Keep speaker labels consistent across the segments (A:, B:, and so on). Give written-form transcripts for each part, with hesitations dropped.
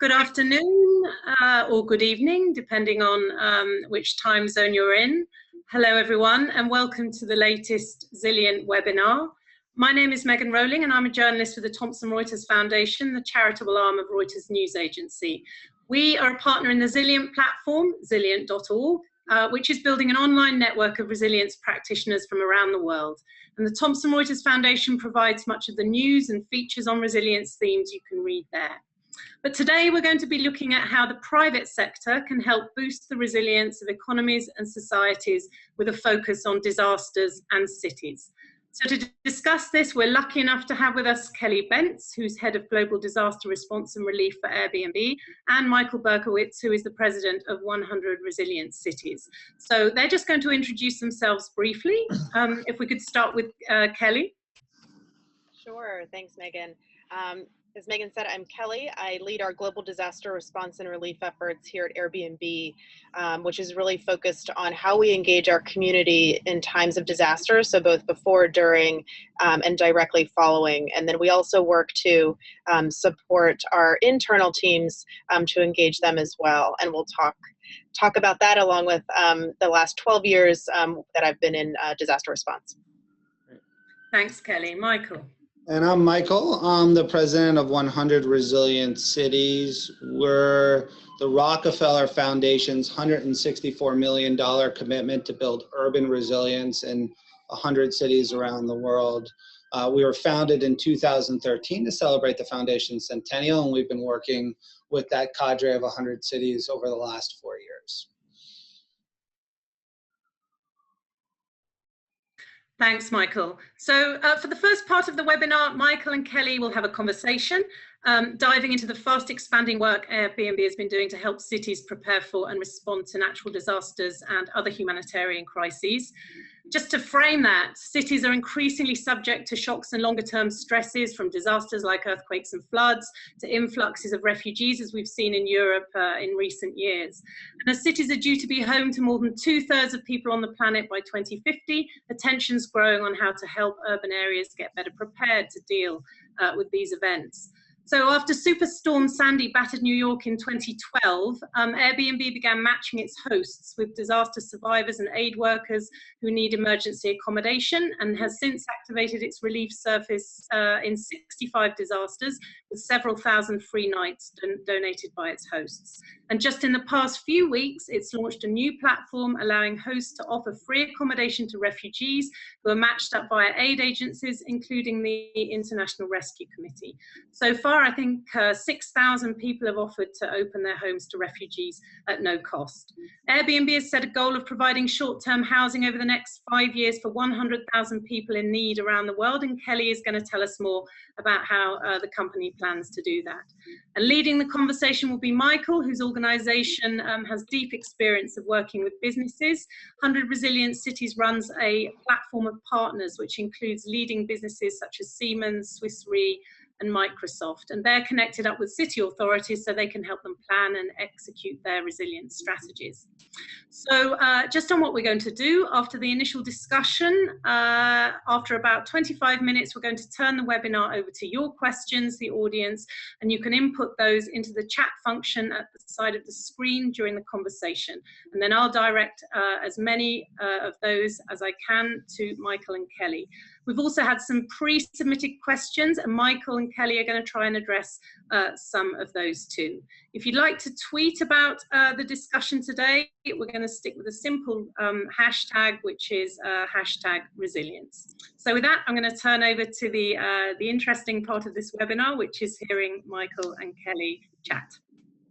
A: Good afternoon or good evening, depending on which time zone you're in. Hello everyone, and welcome to the latest Zilliant webinar. My name is Megan Rowling, and I'm a journalist with the Thomson Reuters Foundation, the charitable arm of Reuters news agency. We are a partner in the Zilliant platform, zilliant.org, which is building an online network of resilience practitioners from around the world. And the Thomson Reuters Foundation provides much of the news and features on resilience themes you can read there. But today we're going to be looking at how the private sector can help boost the resilience of economies and societies with a focus on disasters and cities. So to discuss this, we're lucky enough to have with us Kellie Bentz, who's Head of Global Disaster Response and Relief for Airbnb, and Michael Berkowitz, who is the President of 100 Resilient Cities. So they're just going to introduce themselves briefly. If we could start with Kellie.
B: Sure, thanks Megan. As Megan said, I'm Kellie. I lead our global disaster response and relief efforts here at Airbnb, which is really focused on how we engage our community in times of disaster, so both before, during, and directly following. And then we also work to support our internal teams to engage them as well. And we'll talk about that along with the last 12 years that I've been in disaster response.
A: Thanks, Kellie. Michael.
C: And I'm Michael. I'm the president of 100 Resilient Cities. We're the Rockefeller Foundation's $164 million commitment to build urban resilience in 100 cities around the world. We were founded in 2013 to celebrate the foundation's centennial, and we've been working with that cadre of 100 cities over the last 4 years.
A: Thanks, Michael. So for the first part of the webinar, Michael and Kellie will have a conversation diving into the fast expanding work Airbnb has been doing to help cities prepare for and respond to natural disasters and other humanitarian crises. Just to frame that, cities are increasingly subject to shocks and longer term stresses, from disasters like earthquakes and floods to influxes of refugees, as we've seen in Europe in recent years. And as cities are due to be home to more than 2/3 of people on the planet by 2050, attention's growing on how to help urban areas get better prepared to deal with these events. So after Superstorm Sandy battered New York in 2012, Airbnb began matching its hosts with disaster survivors and aid workers who need emergency accommodation, and has since activated its relief service in 65 disasters, with several thousand free nights donated by its hosts. And just in the past few weeks, it's launched a new platform allowing hosts to offer free accommodation to refugees who are matched up via aid agencies, including the International Rescue Committee. So far, I think 6,000 people have offered to open their homes to refugees at no cost. Airbnb has set a goal of providing short-term housing over the next 5 years for 100,000 people in need around the world, and Kellie is going to tell us more about how the company plans to do that. And leading the conversation will be Michael, whose organisation has deep experience of working with businesses. 100 Resilient Cities runs a platform of partners, which includes leading businesses such as Siemens, Swiss Re, and Microsoft, and they're connected up with city authorities so they can help them plan and execute their resilience strategies. So just on what we're going to do after the initial discussion, after about 25 minutes, we're going to turn the webinar over to your questions, the audience, and you can input those into the chat function at the side of the screen during the conversation. And then I'll direct as many of those as I can to Michael and Kellie. We've also had some pre-submitted questions, and Michael and Kellie are going to try and address some of those too. If you'd like to tweet about the discussion today, we're going to stick with a simple hashtag, which is #resilience. So with that, I'm going to turn over to the interesting part of this webinar, which is hearing Michael and Kellie chat.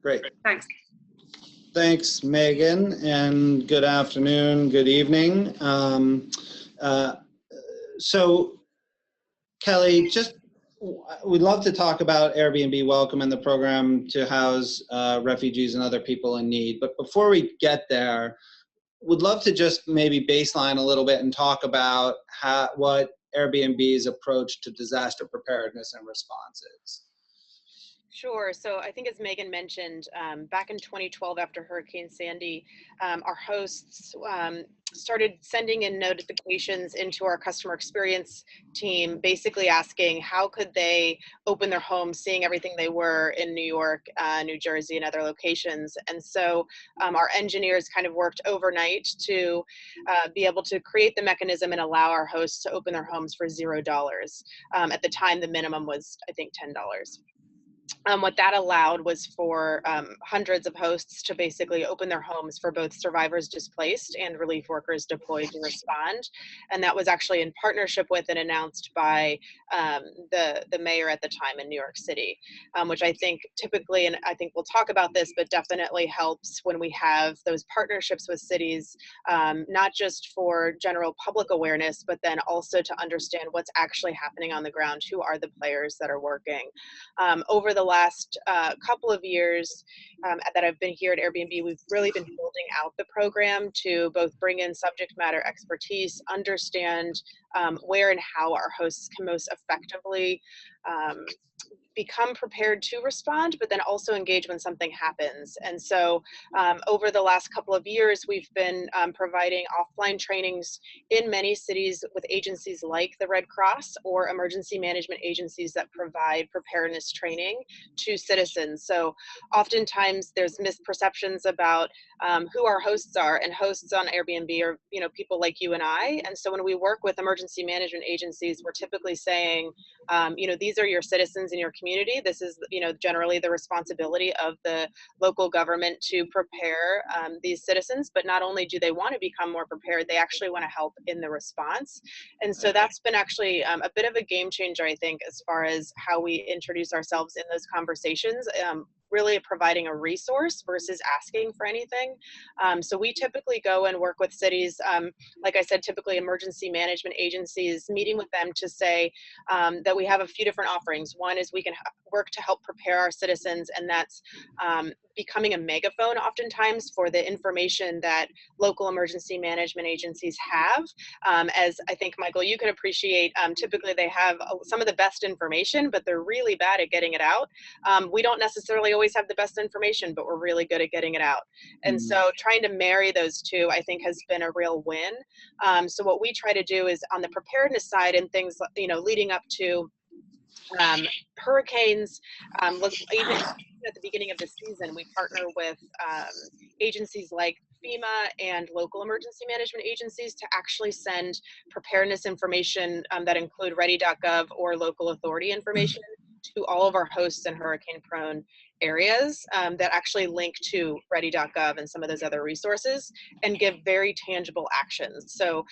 C: Great.
A: Thanks.
C: Thanks, Megan, and good afternoon, good evening. So, Kellie, we'd love to talk about Airbnb Welcome and the program to house refugees and other people in need. But before we get there, would love to just maybe baseline a little bit and talk about what Airbnb's approach to disaster preparedness and response is.
B: Sure. So I think as Megan mentioned, back in 2012, after Hurricane Sandy, our hosts started sending in notifications into our customer experience team, basically asking how could they open their homes, seeing everything they were in New York, New Jersey, and other locations. And so our engineers kind of worked overnight to be able to create the mechanism and allow our hosts to open their homes for $0. At the time, the minimum was, I think, $10. What that allowed was for hundreds of hosts to basically open their homes for both survivors displaced and relief workers deployed to respond. And that was actually in partnership with and announced by the mayor at the time in New York City, which I think typically, and I think we'll talk about this, but definitely helps when we have those partnerships with cities, not just for general public awareness, but then also to understand what's actually happening on the ground, who are the players that are working. Over the last couple of years that I've been here at Airbnb, we've really been building out the program to both bring in subject matter expertise, understand where and how our hosts can most effectively become prepared to respond, but then also engage when something happens. And so over the last couple of years, we've been providing offline trainings in many cities with agencies like the Red Cross or emergency management agencies that provide preparedness training to citizens. So oftentimes there's misperceptions about who our hosts are, and hosts on Airbnb are, you know, people like you and I. And so when we work with emergency management agencies, we're typically saying, you know, these are your citizens in your community. This is, you know, generally the responsibility of the local government to prepare these citizens, but not only do they want to become more prepared, they actually want to help in the response. And so that's been actually a bit of a game changer, I think, as far as how we introduce ourselves in those conversations. Really providing a resource versus asking for anything. So we typically go and work with cities, like I said, typically emergency management agencies, meeting with them to say that we have a few different offerings. One is we can work to help prepare our citizens, and that's becoming a megaphone oftentimes for the information that local emergency management agencies have. As I think, Michael, you can appreciate, typically they have some of the best information, but they're really bad at getting it out. We don't necessarily always have the best information, but we're really good at getting it out. And so trying to marry those two, I think, has been a real win. So what we try to do is on the preparedness side and things, you know, leading up to hurricanes, even at the beginning of the season, we partner with agencies like FEMA and local emergency management agencies to actually send preparedness information that include ready.gov or local authority information to all of our hosts in hurricane-prone areas that actually link to ready.gov and some of those other resources and give very tangible actions. So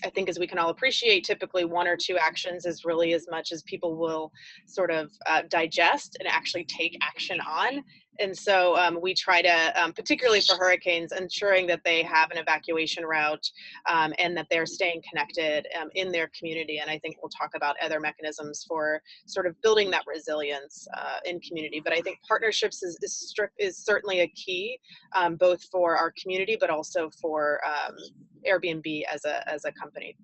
B: I think, as we can all appreciate, typically 1 or 2 actions is really as much as people will sort of digest and actually take action on. And so we try to, particularly for hurricanes, ensuring that they have an evacuation route and that they're staying connected in their community. And I think we'll talk about other mechanisms for sort of building that resilience in community. But I think partnerships is certainly a key, both for our community, but also for Airbnb as a company.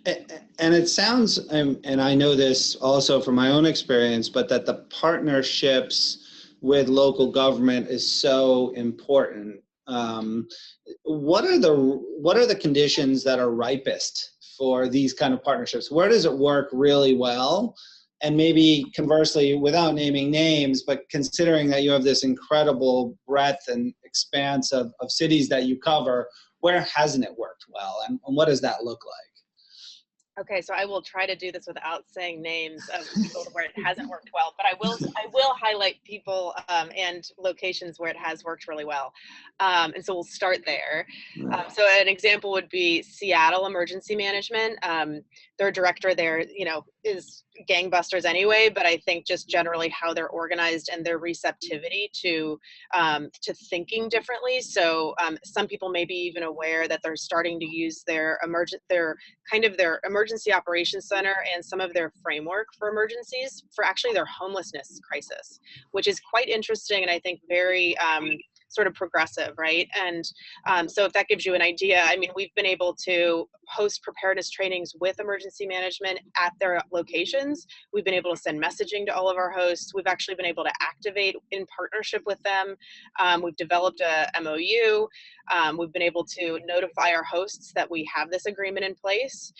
C: And it sounds, and I know this also from my own experience, but that the partnerships with local government is so important. What are the conditions that are ripest for these kind of partnerships? Where does it work really well? And maybe conversely, without naming names, but considering that you have this incredible breadth and expanse of cities that you cover, where hasn't it worked well? And what does that look like?
B: Okay, so I will try to do this without saying names of people where it hasn't worked well, but I will highlight people and locations where it has worked really well. And so we'll start there. So an example would be Seattle Emergency Management. Their director there, you know, is gangbusters anyway, but I think just generally how they're organized and their receptivity to thinking differently. So some people may be even aware that they're starting to use their emergency operations center and some of their framework for emergencies for actually their homelessness crisis, which is quite interesting and I think very sort of progressive, right? And so if that gives you an idea, I mean, we've been able to host preparedness trainings with emergency management at their locations. We've been able to send messaging to all of our hosts. We've actually been able to activate in partnership with them. We've developed a MOU. We've been able to notify our hosts that we have this agreement in place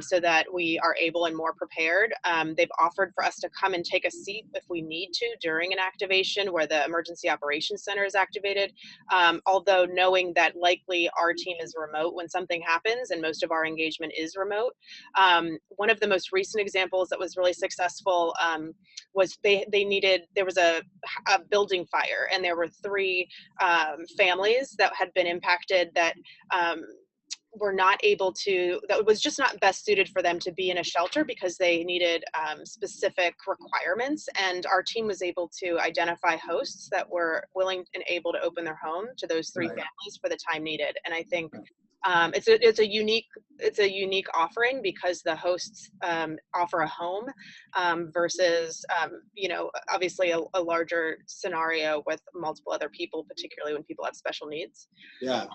B: so that we are able and more prepared. They've offered for us to come and take a seat if we need to during an activation where the Emergency Operations Center is activated, although knowing that likely our team is remote when something happens and most of our engagement is remote. One of the most recent examples that was really successful was there was a building fire, and there were 3 families that had been impacted that were not able to, that was just not best suited for them to be in a shelter because they needed specific requirements. And our team was able to identify hosts that were willing and able to open their home to those 3 families for the time needed. And I think it's a unique offering because the hosts offer a home versus obviously a larger scenario with multiple other people, particularly when people have special needs.
C: Yeah.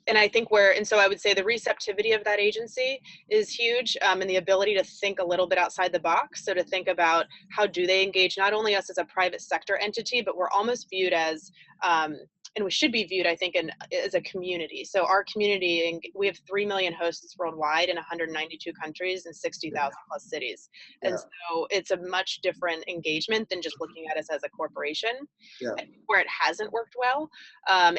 B: And I think so I would say the receptivity of that agency is huge, and the ability to think a little bit outside the box. So to think about how do they engage not only us as a private sector entity, but we're almost viewed as, and we should be viewed, I think, as a community. So our community, we have 3 million hosts worldwide in 192 countries and 60,000 plus cities. And so it's a much different engagement than just looking at us as a corporation. And where it hasn't worked well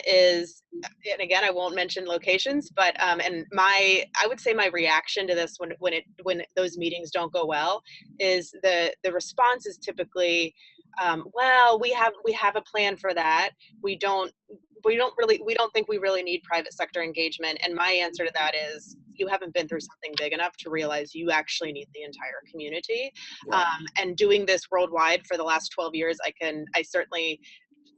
B: is, and again, I won't mention locations, but and I would say my reaction to this when those meetings don't go well is the response is typically, well, we have a plan for that. We don't think we really need private sector engagement. And my answer to that is, you haven't been through something big enough to realize you actually need the entire community. And doing this worldwide for the last 12 years, I certainly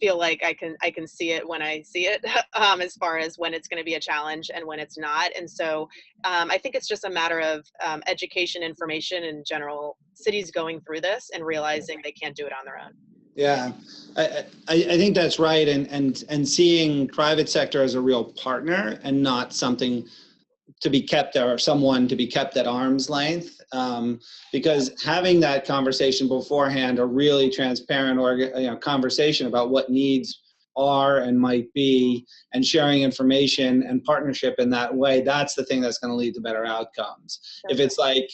B: feel like I can see it when I see it, as far as when it's going to be a challenge and when it's not. And so I think it's just a matter of education, information, and general cities going through this and realizing they can't do it on their own.
C: Yeah, I think that's right. And seeing private sector as a real partner and not something to be kept, or someone to be kept at arm's length, because having that conversation beforehand, a really transparent conversation about what needs are and might be, and sharing information and partnership in that way, that's the thing that's going to lead to better outcomes. If it's like,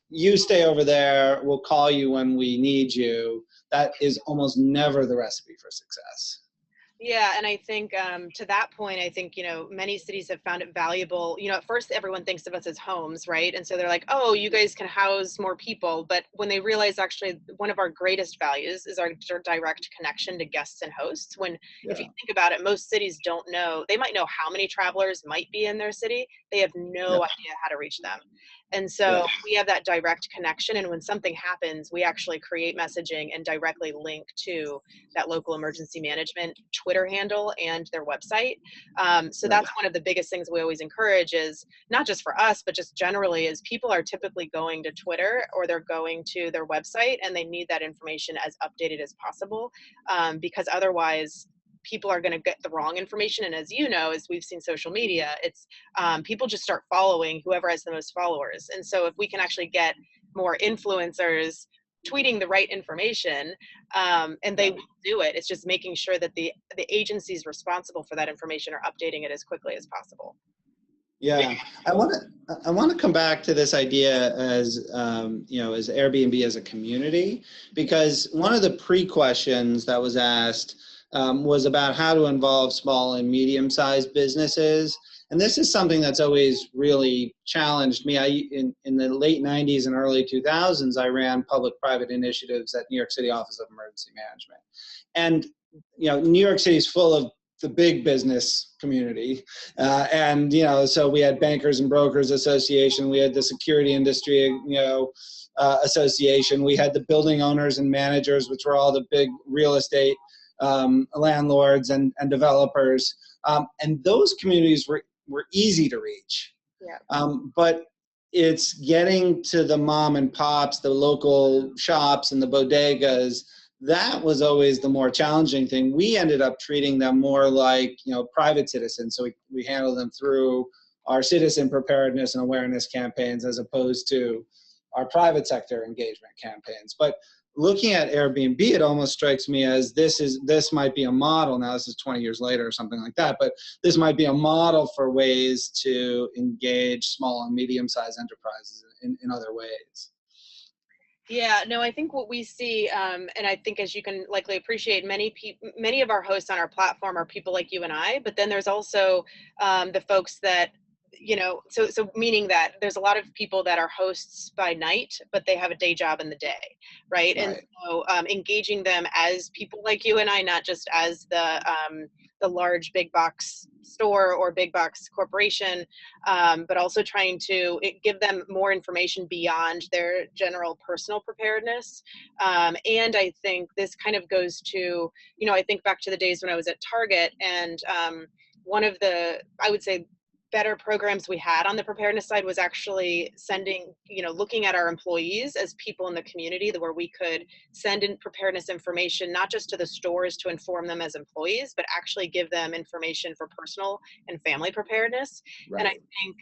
C: you stay over there, we'll call you when we need you, that is almost never the recipe for success.
B: Yeah, and I think to that point, I think, many cities have found it valuable. At first everyone thinks of us as homes, right? And so they're like, oh, you guys can house more people. But when they realize actually one of our greatest values is our direct connection to guests and hosts. If you think about it, most cities don't know. They might know how many travelers might be in their city. They have no idea how to reach them. And so we have that direct connection. And when something happens, we actually create messaging and directly link to that local emergency management Twitter handle and their website. So that's one of the biggest things we always encourage, is not just for us, but just generally, is people are typically going to Twitter or they're going to their website, and they need that information as updated as possible, because otherwise people are going to get the wrong information. And as you know, as we've seen social media, it's people just start following whoever has the most followers. And so if we can actually get more influencers tweeting the right information, and they will do it, it's just making sure that the agencies responsible for that information are updating it as quickly as possible.
C: Yeah, I want to come back to this idea as as Airbnb as a community, because one of the pre-questions that was asked was about how to involve small and medium-sized businesses. And this is something that's always really challenged me. In the late 90s and early 2000s, I ran public-private initiatives at New York City Office of Emergency Management. And New York City is full of the big business community. So we had Bankers and Brokers Association, we had the Security Industry, Association, we had the Building Owners and Managers, which were all the big real estate landlords and developers. And those communities were easy to reach. But it's getting to the mom and pops, the local shops and the bodegas. That was always the more challenging thing. We ended up treating them more like, private citizens. So we handled them through our citizen preparedness and awareness campaigns as opposed to our private sector engagement campaigns. But looking at Airbnb, it almost strikes me as this might be a model. Now this is 20 years later or something like that, but this might be a model for ways to engage small and medium-sized enterprises in other ways.
B: Yeah, no, I think what we see, and I think as you can likely appreciate, many of our hosts on our platform are people like you and I, but then there's also the folks that, so meaning that there's a lot of people that are hosts by night, but they have a day job in the day, right? And so engaging them as people like you and I, not just as the large big box store or big box corporation, but also trying to give them more information beyond their general personal preparedness. And I think this kind of goes to, I think back to the days when I was at Target, and one of the, I would say, better programs we had on the preparedness side was actually sending, looking at our employees as people in the community where we could send in preparedness information, not just to the stores to inform them as employees, but actually give them information for personal and family preparedness. Right. And I think,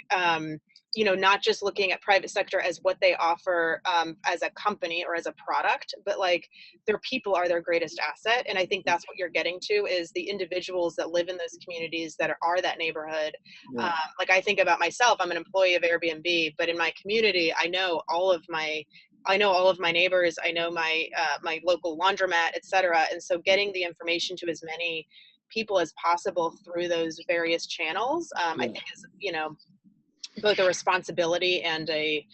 B: not just looking at private sector as what they offer as a company or as a product, but like their people are their greatest asset. And I think that's what you're getting to is the individuals that live in those communities that are that neighborhood. Yeah. Like I think about myself, I'm an employee of Airbnb, but in my community, I know all of my neighbors, I know my my local laundromat, et cetera. And so getting the information to as many people as possible through those various channels, I think is, both a responsibility and a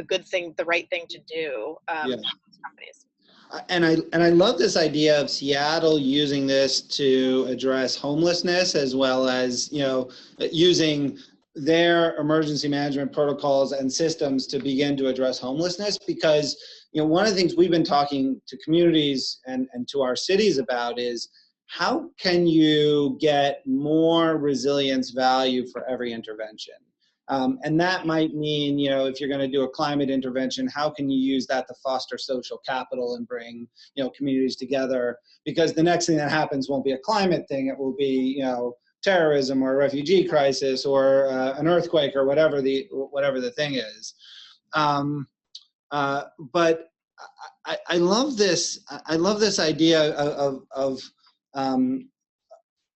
B: good thing, the right thing to do for those companies.
C: And I love this idea of Seattle using this to address homelessness, as well as using their emergency management protocols and systems to begin to address homelessness. Because one of the things we've been talking to communities and to our cities about is how can you get more resilience value for every intervention? And that might mean, if you're going to do a climate intervention, how can you use that to foster social capital and bring, communities together? Because the next thing that happens won't be a climate thing. It will be, terrorism or a refugee crisis or an earthquake or whatever the thing is. But I love this. I love this idea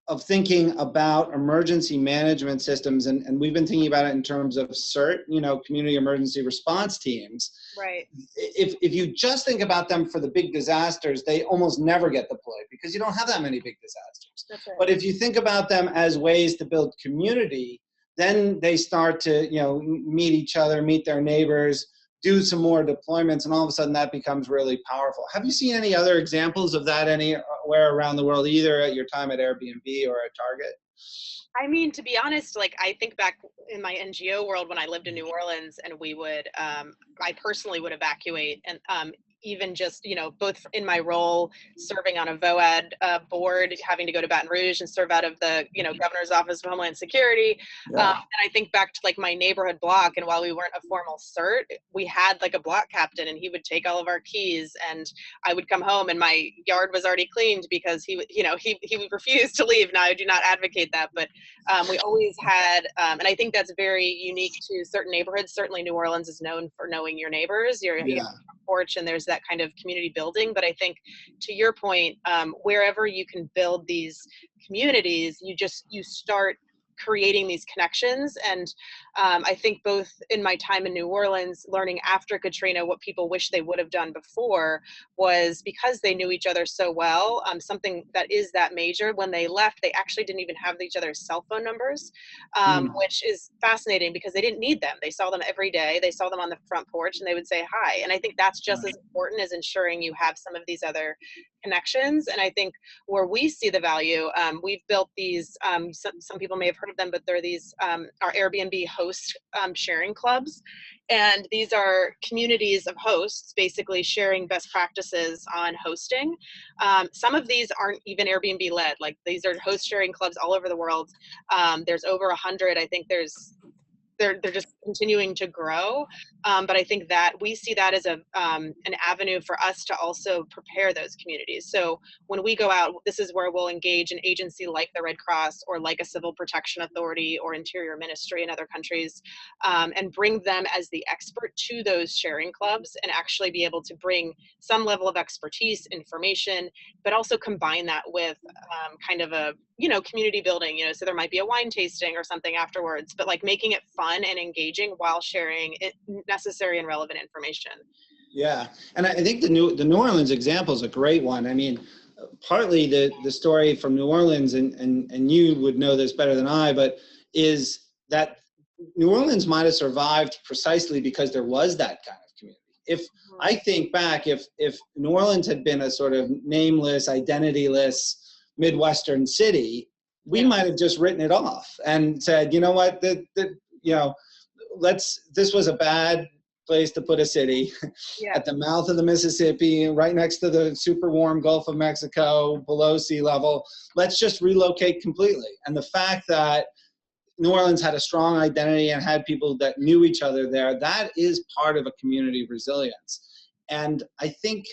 C: of thinking about emergency management systems, and we've been thinking about it in terms of CERT, community emergency response teams.
B: Right.
C: If you just think about them for the big disasters, they almost never get deployed because you don't have that many big disasters.
B: That's right.
C: But if you think about them as ways to build community, then they start to, meet each other, meet their neighbors, do some more deployments, and all of a sudden that becomes really powerful. Have you seen any other examples of that anywhere around the world, either at your time at Airbnb or at Target?
B: I mean, to be honest, like I think back in my NGO world when I lived in New Orleans, and we would, I personally would evacuate, and even just, both in my role serving on a VOAD board, having to go to Baton Rouge and serve out of the, Governor's Office of Homeland Security. Yeah. And I think back to like my neighborhood block, and while we weren't a formal CERT, we had like a block captain, and he would take all of our keys, and I would come home and my yard was already cleaned because he would refuse to leave. Now I do not advocate that, but we always had, and I think that's very unique to certain neighborhoods. Certainly New Orleans is known for knowing your neighbors, your porch, and there's that kind of community building. But I think to your point, wherever you can build these communities, you start creating these connections. And I think both in my time in New Orleans, learning after Katrina, what people wish they would have done before was because they knew each other so well, something that is that major. When they left, they actually didn't even have each other's cell phone numbers, which is fascinating because they didn't need them. They saw them every day. They saw them on the front porch and they would say hi. And I think that's just as important as ensuring you have some of these other connections. And I think where we see the value, we've built these, some people may have heard of them, but they're these, our Airbnb host sharing clubs. And these are communities of hosts basically sharing best practices on hosting. Some of these aren't even Airbnb led, like these are host sharing clubs all over the world. There's over 100, I think there's they're just continuing to grow. But I think that we see that as an avenue for us to also prepare those communities. So when we go out, this is where we'll engage an agency like the Red Cross or like a Civil Protection Authority or Interior Ministry in other countries, and bring them as the expert to those sharing clubs and actually be able to bring some level of expertise, information, but also combine that with kind of a, community building, so there might be a wine tasting or something afterwards, but like making it fun and engaging while sharing necessary and relevant information.
C: Yeah, and I think the New Orleans example is a great one. I mean, partly the story from New Orleans, and you would know this better than I, but is that New Orleans might have survived precisely because there was that kind of community. If I think back, if New Orleans had been a sort of nameless, identityless Midwestern city, we might have just written it off and said, you know what, this was a bad place to put a city at the mouth of the Mississippi, right next to the super warm Gulf of Mexico, below sea level. Let's just relocate completely. And the fact that New Orleans had a strong identity and had people that knew each other there, that is part of a community resilience. And I think,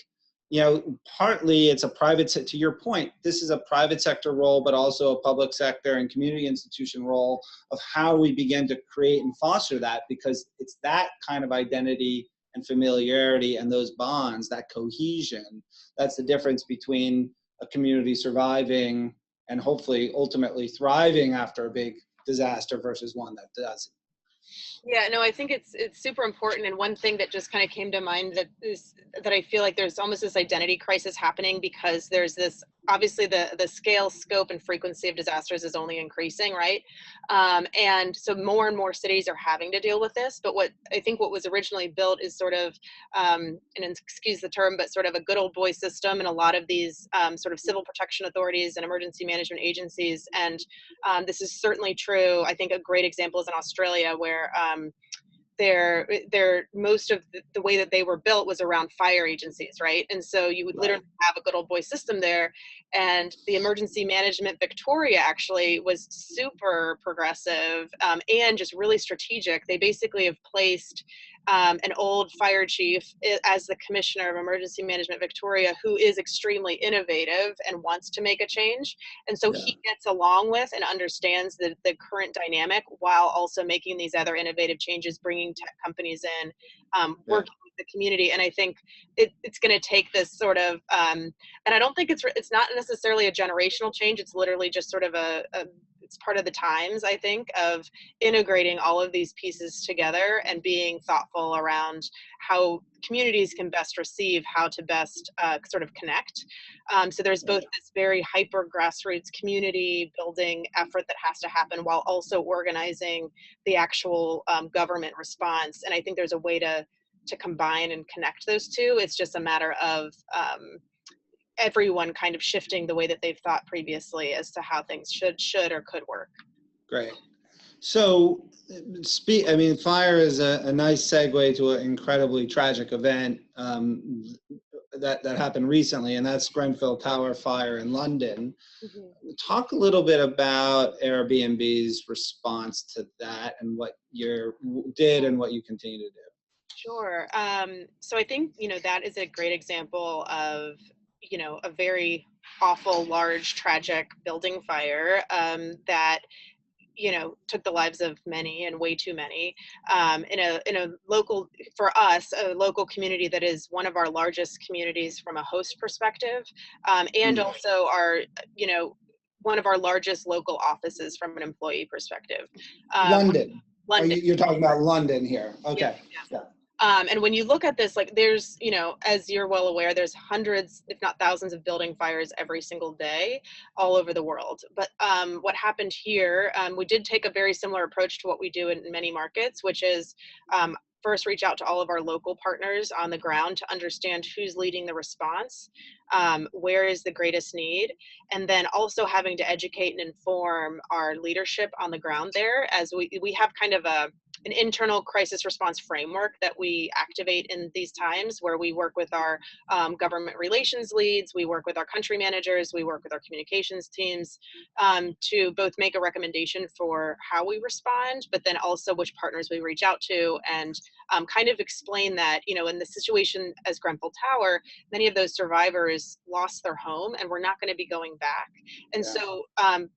C: partly it's a private, to your point, this is a private sector role, but also a public sector and community institution role of how we begin to create and foster that, because it's that kind of identity and familiarity and those bonds, that cohesion, that's the difference between a community surviving and hopefully ultimately thriving after a big disaster versus one that doesn't.
B: Yeah, no, I think it's super important. And one thing that just kind of came to mind that I feel like there's almost this identity crisis happening because there's this, obviously the scale, scope, and frequency of disasters is only increasing, right? And so more and more cities are having to deal with this. But what was originally built is sort of, and excuse the term, but sort of a good old boy system in a lot of these sort of civil protection authorities and emergency management agencies. And this is certainly true. I think a great example is in Australia, where most of the way that they were built was around fire agencies, right? And so you would literally have a good old boy system there. And the emergency management Victoria actually was super progressive and just really strategic. They basically have placed an old fire chief as the commissioner of emergency management Victoria, who is extremely innovative and wants to make a change. And so he gets along with and understands the current dynamic while also making these other innovative changes, bringing tech companies in, working with the community. And I think it's going to take this sort of, and I don't think it's not necessarily a generational change. It's literally just sort of it's part of the times, I think, of integrating all of these pieces together and being thoughtful around how communities can best receive, how to best sort of connect. So there's both this very hyper grassroots community building effort that has to happen while also organizing the actual government response. And I think there's a way to combine and connect those two. It's just a matter of everyone kind of shifting the way that they've thought previously as to how things should or could work.
C: Great. So, fire is a nice segue to an incredibly tragic event that happened recently, and that's Grenfell Tower fire in London. Mm-hmm. Talk a little bit about Airbnb's response to that and what you did and what you continue to do.
B: Sure. So I think, that is a great example of a very awful, large, tragic building fire that, took the lives of many and way too many in a local, for us, a local community that is one of our largest communities from a host perspective, and also our, one of our largest local offices from an employee perspective.
C: London. You're talking about London here. Okay. Yeah.
B: And when you look at this, like there's, as you're well aware, there's hundreds, if not thousands of building fires every single day all over the world. But what happened here, we did take a very similar approach to what we do in many markets, which is first reach out to all of our local partners on the ground to understand who's leading the response, where is the greatest need, and then also having to educate and inform our leadership on the ground there, as we have kind of an internal crisis response framework that we activate in these times, where we work with our government relations leads, we work with our country managers, we work with our communications teams to both make a recommendation for how we respond, but then also which partners we reach out to, and kind of explain that, you know, in the situation as Grenfell Tower, many of those survivors lost their home and we're not going to be going back. And so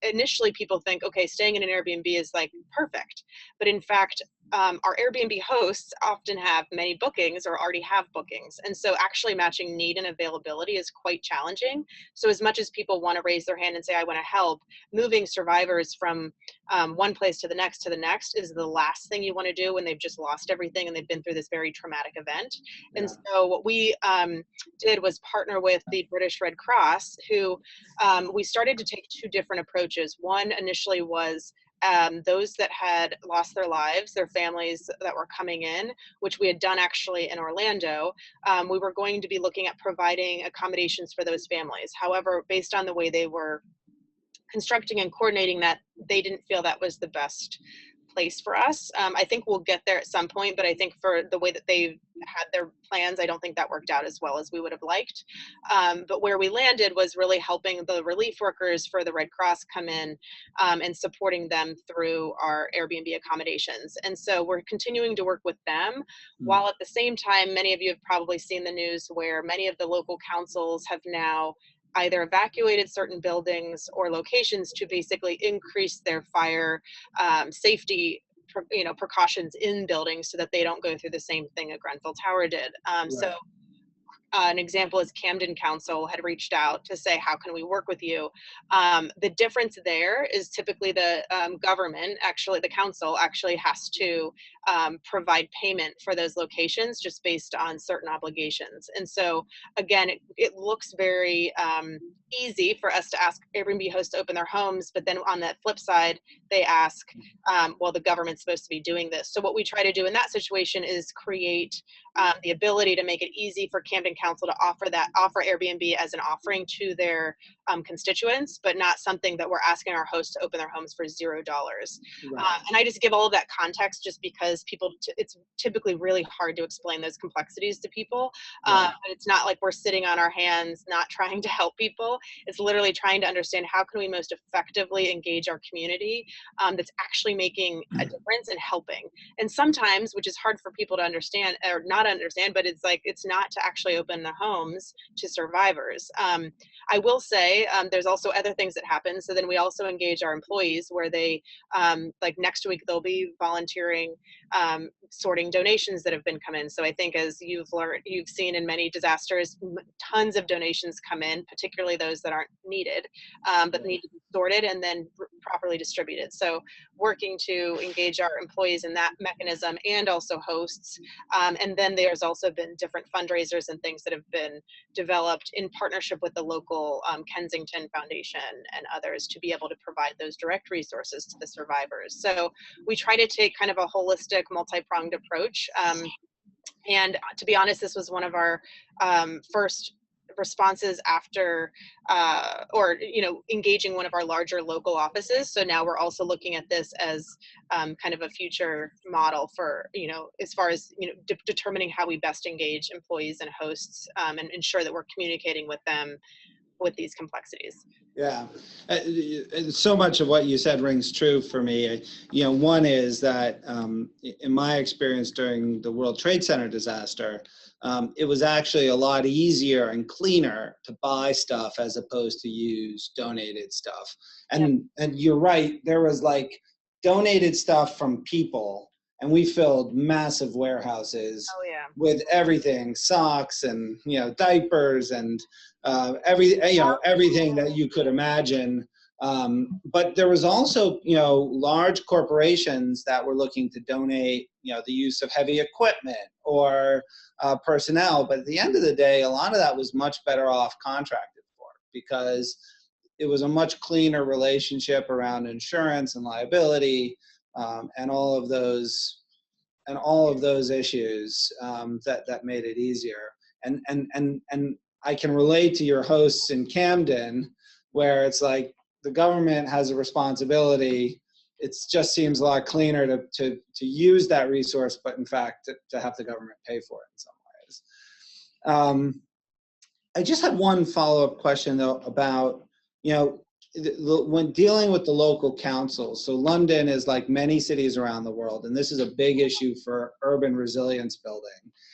B: initially people think, okay, staying in an Airbnb is like perfect. But in fact, our Airbnb hosts often have many bookings or already have bookings. And so actually matching need and availability is quite challenging. So as much as people want to raise their hand and say, I want to help, moving survivors from one place to the next is the last thing you want to do when they've just lost everything and they've been through this very traumatic event. And so what we did was partner with the British Red Cross, who we started to take two different approaches. One initially was those that had lost their lives, their families that were coming in, which we had done actually in Orlando. We were going to be looking at providing accommodations for those families. However, based on the way they were constructing and coordinating that, they didn't feel that was the best place for us. I think we'll get there at some point, but I think for the way that they've had their plans, I don't think that worked out as well as we would have liked. But where we landed was really helping the relief workers for the Red Cross come in and supporting them through our Airbnb accommodations. And so we're continuing to work with them, while at the same time, many of you have probably seen the news where many of the local councils have now either evacuated certain buildings or locations to basically increase their fire safety precautions in buildings so that they don't go through the same thing that Grenfell Tower did. So an example is Camden Council had reached out to say, how can we work with you? The difference there is typically the government, actually the council actually has to provide payment for those locations just based on certain obligations. And so again, it looks very easy for us to ask Airbnb hosts to open their homes, but then on that flip side, they ask, well, the government's supposed to be doing this. So what we try to do in that situation is create the ability to make it easy for Camden Council to offer Airbnb as an offering to their constituents, but not something that we're asking our hosts to open their homes for $0. And I just give all of that context just because it's typically really hard to explain those complexities to people. But it's not like we're sitting on our hands, not trying to help people. It's literally trying to understand how can we most effectively engage our community that's actually making a difference and helping. And sometimes, which is hard for people to understand or not understand, but it's like, it's not to actually open the homes to survivors. I will say there's also other things that happen. So then we also engage our employees where they, like next week, they'll be volunteering, sorting donations that have been come in. So I think as you've seen in many disasters, tons of donations come in, particularly those that aren't needed, but need to be sorted and then properly distributed. So working to engage our employees in that mechanism and also hosts. And then there's also been different fundraisers and things that have been developed in partnership with the local Kensington Foundation and others to be able to provide those direct resources to the survivors. So we try to take kind of a holistic, multi-pronged approach. And to be honest, this was one of our first responses after engaging one of our larger local offices. So now we're also looking at this as kind of a future model for, as far as, determining how we best engage employees and hosts and ensure that we're communicating with them with these complexities.
C: Yeah, so much of what you said rings true for me. One is that in my experience during the World Trade Center disaster, it was actually a lot easier and cleaner to buy stuff as opposed to use donated stuff. And you're right, there was like donated stuff from people, and we filled massive warehouses with everything, socks and diapers and everything that you could imagine. But there was also large corporations that were looking to donate the use of heavy equipment or personnel. But at the end of the day, a lot of that was much better off contracted for, because it was a much cleaner relationship around insurance and liability and all of those issues that made it easier. And I can relate to your hosts in Camden, where it's like the government has a responsibility it just seems a lot cleaner to use that resource, but in fact to have the government pay for it in some ways. I just had one follow-up question though about, when dealing with the local councils. So London is like many cities around the world, and this is a big issue for urban resilience building.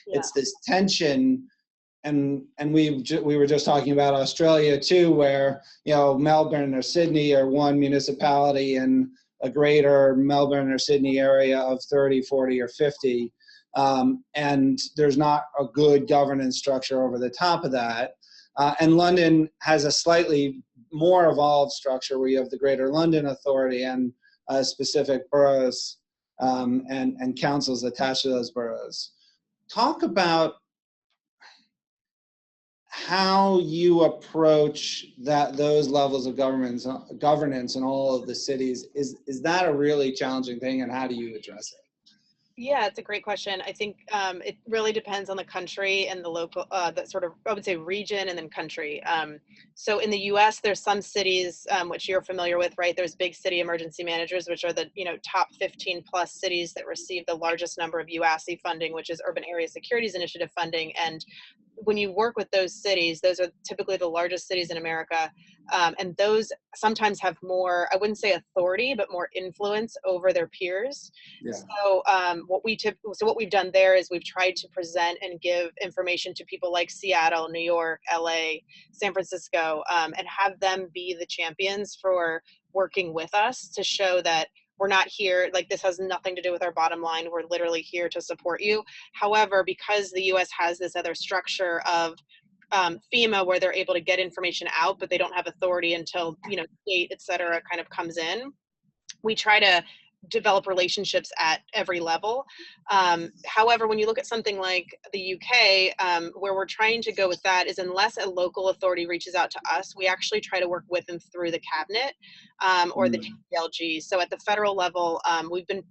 C: Yeah. It's this tension, and we were just talking about Australia too, where Melbourne or Sydney are one municipality in a greater Melbourne or Sydney area of 30, 40, or 50, and there's not a good governance structure over the top of that. And London has a slightly more evolved structure where you have the Greater London Authority and specific boroughs and councils attached to those boroughs. Talk about how you approach those levels of governance in all of the cities. Is that a really challenging thing, and how do you address it?
B: Yeah, it's a great question. I think it really depends on the country and the local, that sort of, I would say, region and then country. So in the US, there's some cities which you're familiar with, right? There's big city emergency managers, which are the top 15 plus cities that receive the largest number of UASI funding, which is Urban Area Securities Initiative funding. And when you work with those cities, those are typically the largest cities in America. And those sometimes have more, I wouldn't say authority, but more influence over their peers. Yeah. So what we've done there is we've tried to present and give information to people like Seattle, New York, LA, San Francisco, and have them be the champions for working with us to show that we're not here, like this has nothing to do with our bottom line. We're literally here to support you. However, because the US has this other structure of FEMA where they're able to get information out, but they don't have authority until, state, et cetera, kind of comes in, we try to develop relationships at every level. However, when you look at something like the UK, where we're trying to go with that is unless a local authority reaches out to us, we actually try to work with them through the cabinet or the DPLG. So at the federal level, we've been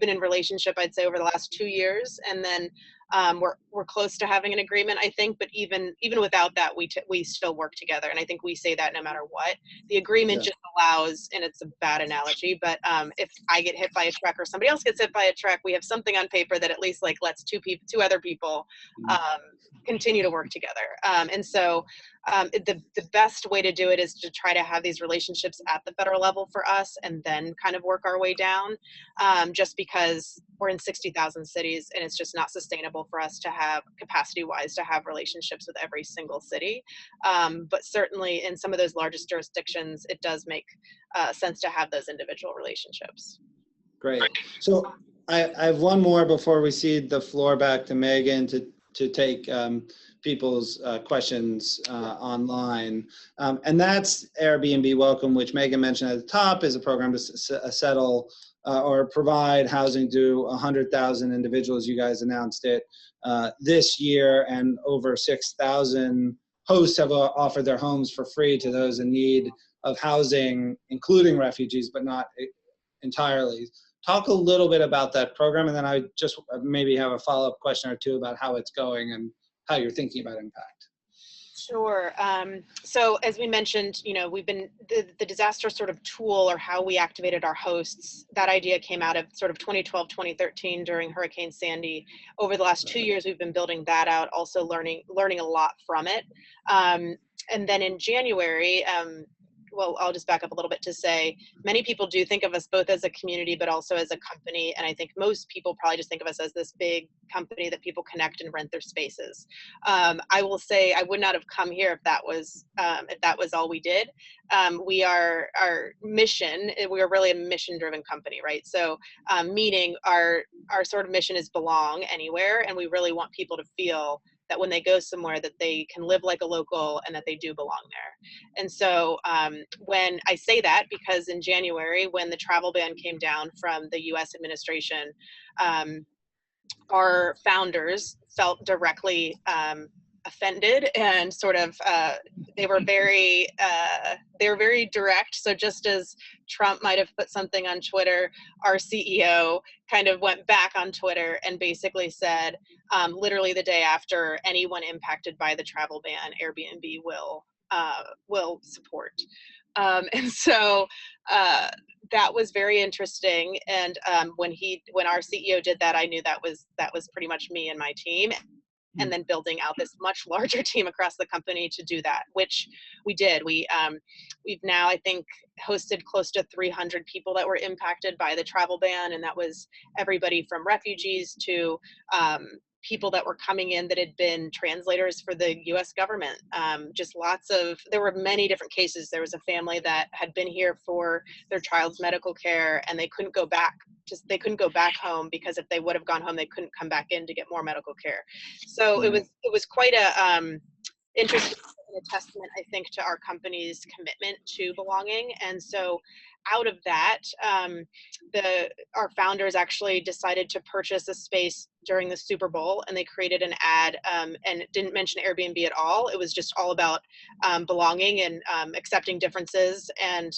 B: in relationship, I'd say, over the last 2 years, and then we're close to having an agreement, I think. But even without that, we still work together, and I think we say that no matter what. The agreement just allows, and it's a bad analogy, but if I get hit by a truck or somebody else gets hit by a truck, we have something on paper that at least like lets two other people continue to work together. And so the best way to do it is to try to have these relationships at the federal level for us, and then kind of work our way down, just because we're in 60,000 cities, and it's just not sustainable for us to have, capacity-wise, to have relationships with every single city. But certainly in some of those largest jurisdictions, it does make sense to have those individual relationships.
C: Great. So I have one more before we cede the floor back to Megan to take people's questions online. And that's Airbnb Welcome, which Megan mentioned at the top, is a program to settle or provide housing to 100,000 individuals. You guys announced it this year, and over 6,000 hosts have offered their homes for free to those in need of housing, including refugees, but not entirely. Talk a little bit about that program, and then I just maybe have a follow-up question or two about how it's going and how you're thinking about impact.
B: Sure. So as we mentioned, we've been the disaster sort of tool, or how we activated our hosts. That idea came out of sort of 2012, 2013 during Hurricane Sandy. Over the last 2 years, we've been building that out, also learning a lot from it. And then in January, well, I'll just back up a little bit to say many people do think of us both as a community, but also as a company. And I think most people probably just think of us as this big company that people connect and rent their spaces. I will say I would not have come here if that was all we did. Our mission, we are really a mission-driven company, right? So meaning our sort of mission is belong anywhere, and we really want people to feel that when they go somewhere that they can live like a local and that they do belong there. And so when I say that, because in January, when the travel ban came down from the US administration, our founders felt directly offended, and sort of they were very direct. So just as Trump might have put something on Twitter, our CEO kind of went back on Twitter and basically said, literally the day after, anyone impacted by the travel ban, Airbnb will support. And so that was very interesting. And when our CEO did that, I knew that was pretty much me and my team. And then building out this much larger team across the company to do that, which we did. We've now, I think, hosted close to 300 people that were impacted by the travel ban, and that was everybody from refugees to people that were coming in that had been translators for the U.S. government. There were many different cases. There was a family that had been here for their child's medical care, and they couldn't go back. They couldn't go back home because if they would have gone home, they couldn't come back in to get more medical care. So it was quite a interesting and a testament, I think, to our company's commitment to belonging. And so out of that, our founders actually decided to purchase a space during the Super Bowl, and they created an ad, and it didn't mention Airbnb at all. It was just all about belonging and accepting differences. And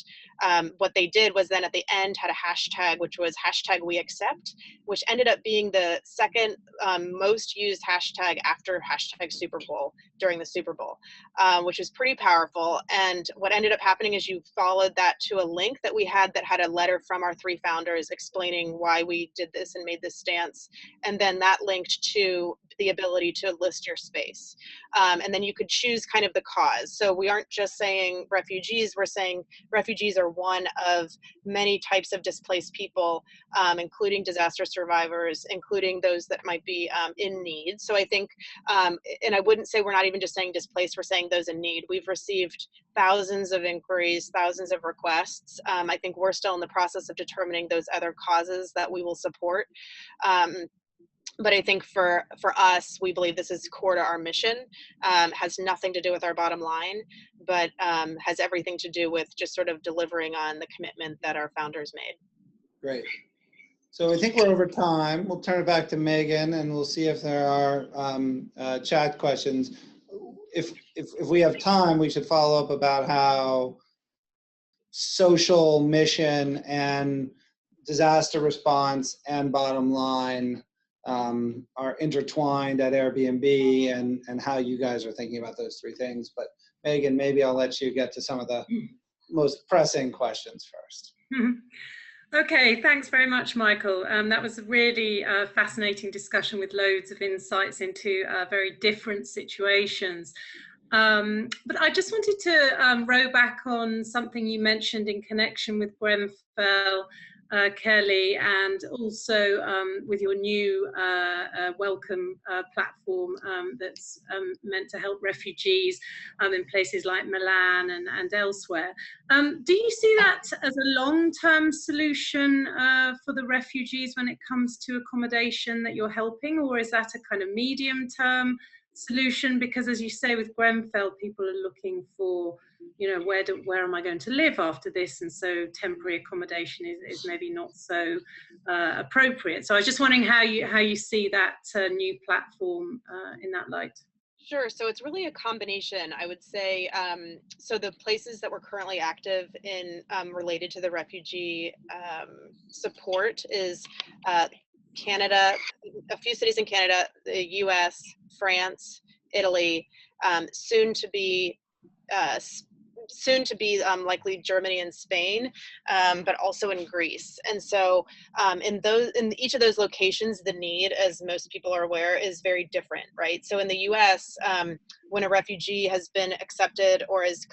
B: what they did was then at the end had a hashtag, which was #WeAccept, which ended up being the second most used hashtag after #Super Bowl during the Super Bowl, which was pretty powerful. And what ended up happening is you followed that to a link that we had that had a letter from our 3 founders explaining why we did this and made this stance. And then that linked to the ability to list your space. And then you could choose kind of the cause. So we aren't just saying refugees, we're saying refugees are one of many types of displaced people, including disaster survivors, including those that might be in need. So I think, and I wouldn't say we're not even just saying displaced, we're saying those in need. We've received thousands of inquiries, thousands of requests. I think we're still in the process of determining those other causes that we will support. But I think for us, we believe this is core to our mission, has nothing to do with our bottom line, but has everything to do with just sort of delivering on the commitment that our founders made.
C: Great. So I think we're over time. We'll turn it back to Megan, and we'll see if there are chat questions. If we have time, we should follow up about how social mission and disaster response and bottom line are intertwined at Airbnb, and how you guys are thinking about those 3 things. But Megan, maybe I'll let you get to some of the most pressing questions first.
A: Okay, thanks very much, Michael. That was a really fascinating discussion with loads of insights into very different situations. But I just wanted to row back on something you mentioned in connection with Grenfell, Kellie, and also with your new Welcome platform that's meant to help refugees in places like Milan and elsewhere. Do you see that as a long-term solution for the refugees when it comes to accommodation that you're helping, or is that a kind of medium-term solution? Because as you say, with Grenfell, people are looking for, you know, where am I going to live after this? And so temporary accommodation is maybe not so appropriate. So I was just wondering how you see that new platform in that light.
B: Sure. So it's really a combination, I would say. So the places that we're currently active in related to the refugee support is Canada, a few cities in Canada, the US, France, Italy, soon to be likely Germany and Spain, but also in Greece. And so in each of those locations, the need, as most people are aware, is very different, right? So in the US, when a refugee has been accepted or has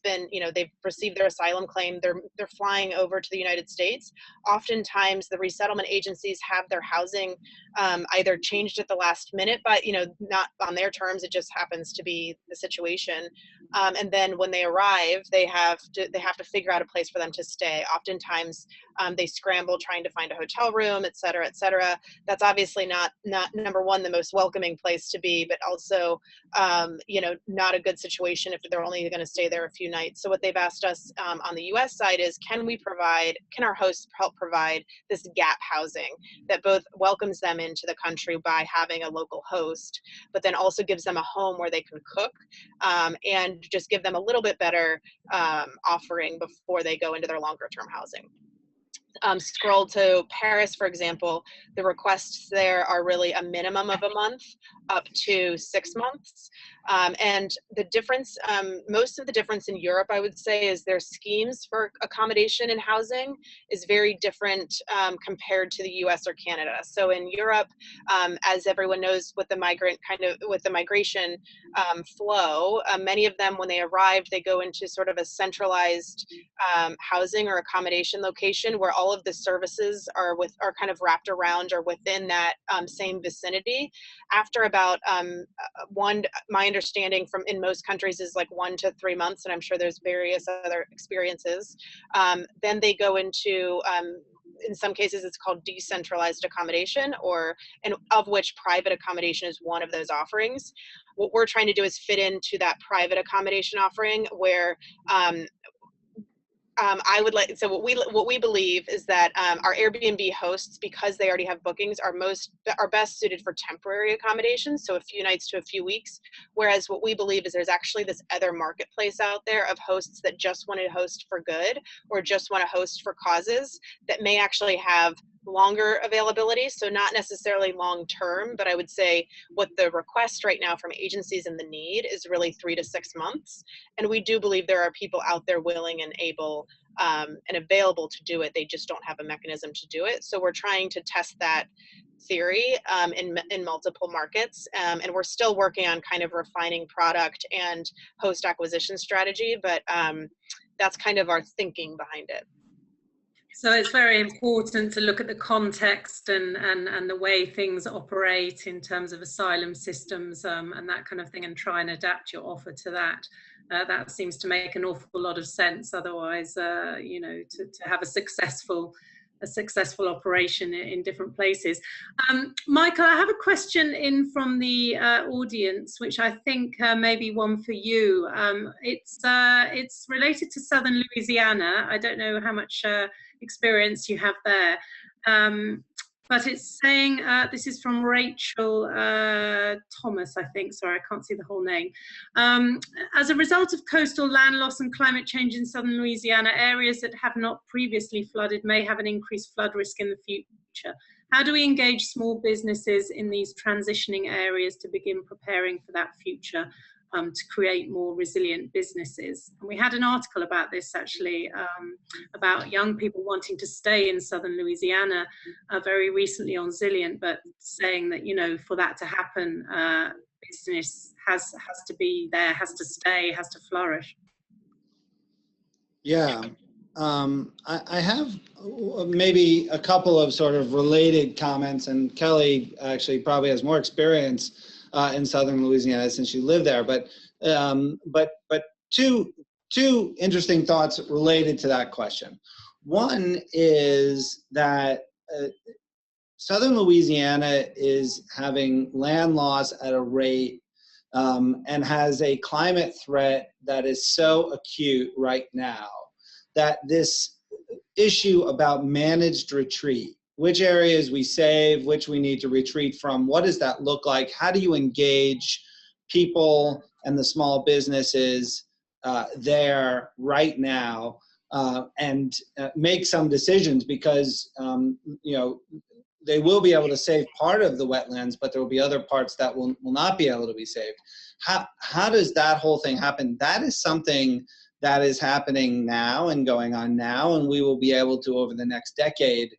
B: been, you know, they've received their asylum claim, they're flying over to the United States. Oftentimes the resettlement agencies have their housing either changed at the last minute, but, you know, not on their terms, it just happens to be the situation. And then when they arrive, they have to figure out a place for them to stay. Oftentimes they scramble trying to find a hotel room, et cetera, et cetera. That's obviously not number one, the most welcoming place to be, but also, you know, not a good situation if they're only going to stay there a few nights. So what they've asked us on the US side is, can our hosts help provide this gap housing that both welcomes them into the country by having a local host, but then also gives them a home where they can cook, and just give them a little bit better offering before they go into their longer term housing. Scroll to Paris, for example, the requests there are really a minimum of a month up to 6 months. And the difference, most of the difference in Europe, I would say, is their schemes for accommodation and housing is very different compared to the US or Canada. So in Europe, as everyone knows, with the migration flow, many of them, when they arrived, they go into sort of a centralized housing or accommodation location where all of the services are kind of wrapped around or within that same vicinity. After about my understanding from in most countries is like 1 to 3 months, and I'm sure there's various other experiences. Then they go into in some cases it's called decentralized accommodation, and of which private accommodation is one of those offerings. What we're trying to do is fit into that private accommodation offering where what we believe is that our Airbnb hosts, because they already have bookings, are best suited for temporary accommodations, so a few nights to a few weeks. Whereas what we believe is there's actually this other marketplace out there of hosts that just want to host for good or just want to host for causes that may actually have longer availability, so not necessarily long term, but I would say what the request right now from agencies and the need is really 3 to 6 months. And we do believe there are people out there willing and able and available to do it. They just don't have a mechanism to do it. So we're trying to test that theory in multiple markets, and we're still working on kind of refining product and host acquisition strategy, but that's kind of our thinking behind it.
A: So it's very important to look at the context and the way things operate in terms of asylum systems and that kind of thing, and try and adapt your offer to that. That seems to make an awful lot of sense. Otherwise, you know, to have a successful operation in different places. Michael, I have a question in from the audience, which I think may be one for you. It's related to southern Louisiana. I don't know how much experience you have there, but it's saying, this is from Rachel Thomas, I think, sorry, I can't see the whole name. As a result of coastal land loss and climate change in southern Louisiana, areas that have not previously flooded may have an increased flood risk in the future. How do we engage small businesses in these transitioning areas to begin preparing for that future, to create more resilient businesses? And we had an article about this actually, about young people wanting to stay in southern Louisiana very recently on Zilliant, but saying that, you know, for that to happen, business has to be there, has to stay, has to flourish.
C: Yeah, I have maybe a couple of sort of related comments, and Kellie actually probably has more experience in southern Louisiana since you live there, but two interesting thoughts related to that question. One is that southern Louisiana is having land loss at a rate and has a climate threat that is so acute right now that this issue about managed retreat, which areas we save, which we need to retreat from, what does that look like? How do you engage people and the small businesses there right now and make some decisions, because you know, they will be able to save part of the wetlands, but there will be other parts that will not be able to be saved. How does that whole thing happen? That is something that is happening now and going on now, and we will be able to, over the next decade,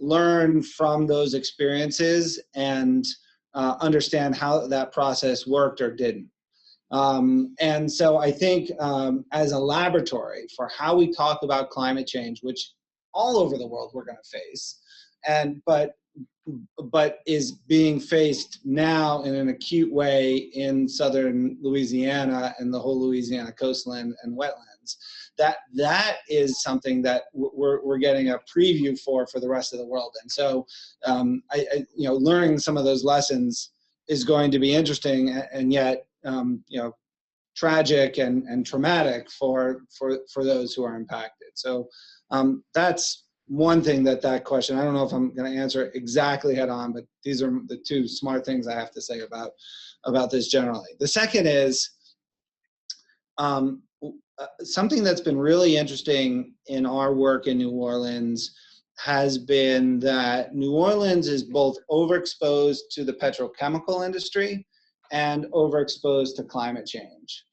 C: learn from those experiences and understand how that process worked or didn't. And so I think as a laboratory for how we talk about climate change, which all over the world we're going to face, but is being faced now in an acute way in southern Louisiana and the whole Louisiana coastline and wetlands, that is something that we're getting a preview for the rest of the world. And so you know, learning some of those lessons is going to be interesting, and yet you know, tragic and traumatic for those who are impacted. So that's one thing that question, I don't know if I'm going to answer it exactly head on, but these are the two smart things I have to say about this generally. The second is, something that's been really interesting in our work in New Orleans has been that New Orleans is both overexposed to the petrochemical industry and overexposed to climate change.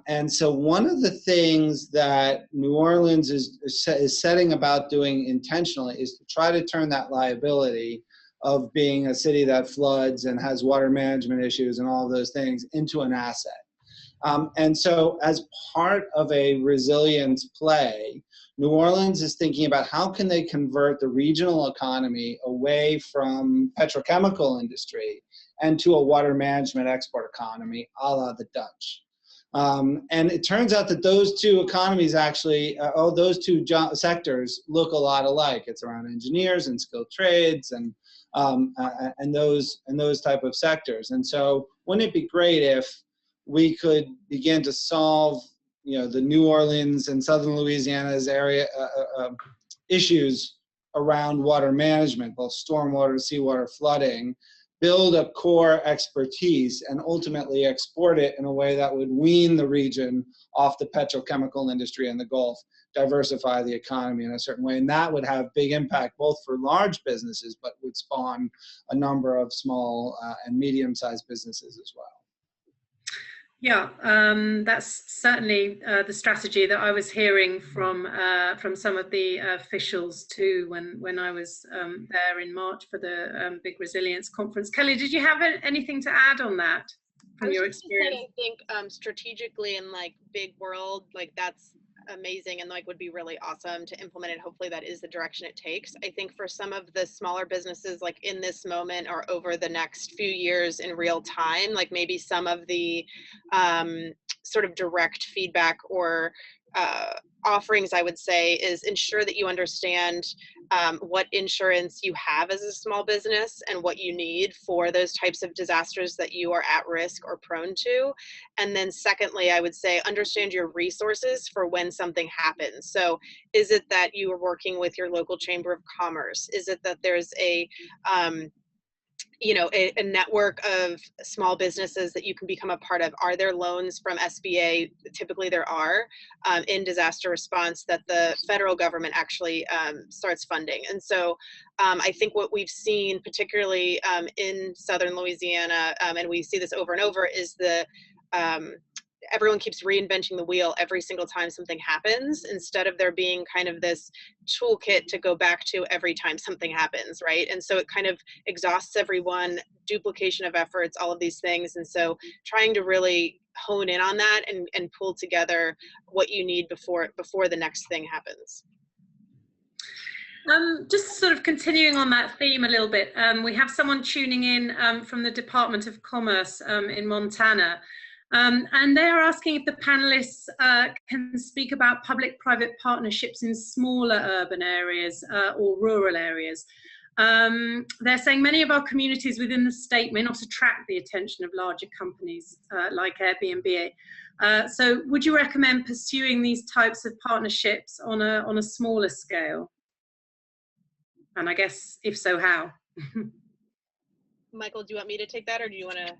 C: And so one of the things that New Orleans is setting about doing intentionally is to try to turn that liability of being a city that floods and has water management issues and all of those things into an asset. And so as part of a resilience play, New Orleans is thinking about how can they convert the regional economy away from petrochemical industry and to a water management export economy, a la the Dutch. And it turns out that those two economies actually, those two sectors look a lot alike. It's around engineers and skilled trades and those type of sectors. And so wouldn't it be great if we could begin to solve, the New Orleans and Southern Louisiana's area issues around water management, both stormwater, seawater, flooding, build a core expertise and ultimately export it in a way that would wean the region off the petrochemical industry in the Gulf, diversify the economy in a certain way. And that would have big impact both for large businesses, but would spawn a number of small and medium-sized businesses as well.
A: Yeah, that's certainly the strategy that I was hearing from some of the officials too when I was there in March for the big resilience conference. Kellie, did you have anything to add on that from your experience?
B: I think strategically in big world, that's amazing and would be really awesome to implement it. Hopefully that is the direction it takes. I think for some of the smaller businesses, in this moment or over the next few years in real time, maybe some of the sort of direct feedback or offerings, I would say, is ensure that you understand what insurance you have as a small business and what you need for those types of disasters that you are at risk or prone to. And then secondly, I would say understand your resources for when something happens. So is it that you are working with your local chamber of commerce? Is it that there's a network of small businesses that you can become a part of? Are there loans from SBA? Typically there are in disaster response that the federal government actually starts funding. And so I think what we've seen, particularly in Southern Louisiana, and we see this over and over, is everyone keeps reinventing the wheel every single time something happens, instead of there being kind of this toolkit to go back to every time something happens, right? And so it kind of exhausts everyone, duplication of efforts, all of these things. And so trying to really hone in on that and pull together what you need before the next thing happens.
A: Just sort of continuing on that theme a little bit, we have someone tuning in from the Department of Commerce in Montana. And they're asking if the panelists can speak about public-private partnerships in smaller urban areas or rural areas. They're saying many of our communities within the state may not attract the attention of larger companies like Airbnb. So would you recommend pursuing these types of partnerships on a smaller scale? And I guess, if so, how?
B: Michael, do you want me to take that, or do you want to?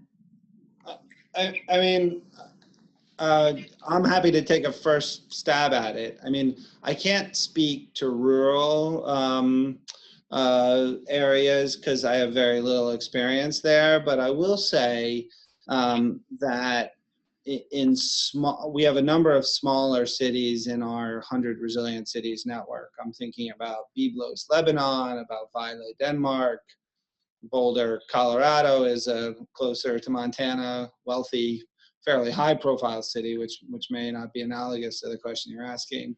C: I mean, I'm happy to take a first stab at it. I mean, I can't speak to rural areas because I have very little experience there, but I will say that we have a number of smaller cities in our 100 Resilient Cities network. I'm thinking about Byblos, Lebanon, about Vejle, Denmark. Boulder, Colorado is closer to Montana, wealthy, fairly high-profile city, which may not be analogous to the question you're asking.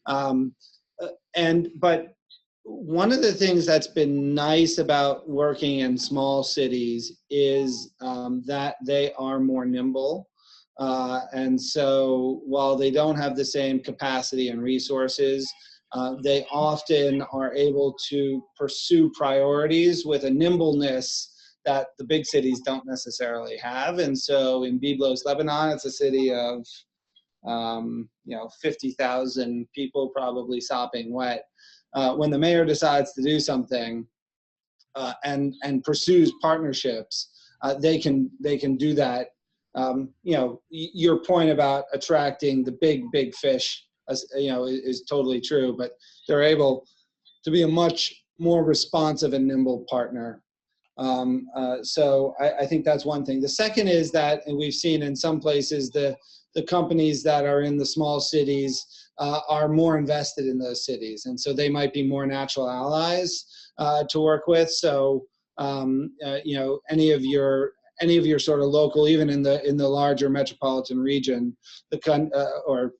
C: But one of the things that's been nice about working in small cities is that they are more nimble. And so while they don't have the same capacity and resources, they often are able to pursue priorities with a nimbleness that the big cities don't necessarily have. And so in Byblos, Lebanon, it's a city of 50,000 people probably sopping wet. When the mayor decides to do something and pursues partnerships, they can do that you know, your point about attracting the big fish, you know, is totally true, but they're able to be a much more responsive and nimble partner. So I think that's one thing. The second is that, and we've seen in some places, the companies that are in the small cities are more invested in those cities, and so they might be more natural allies to work with. So you know, any of your sort of local, even in the larger metropolitan region, or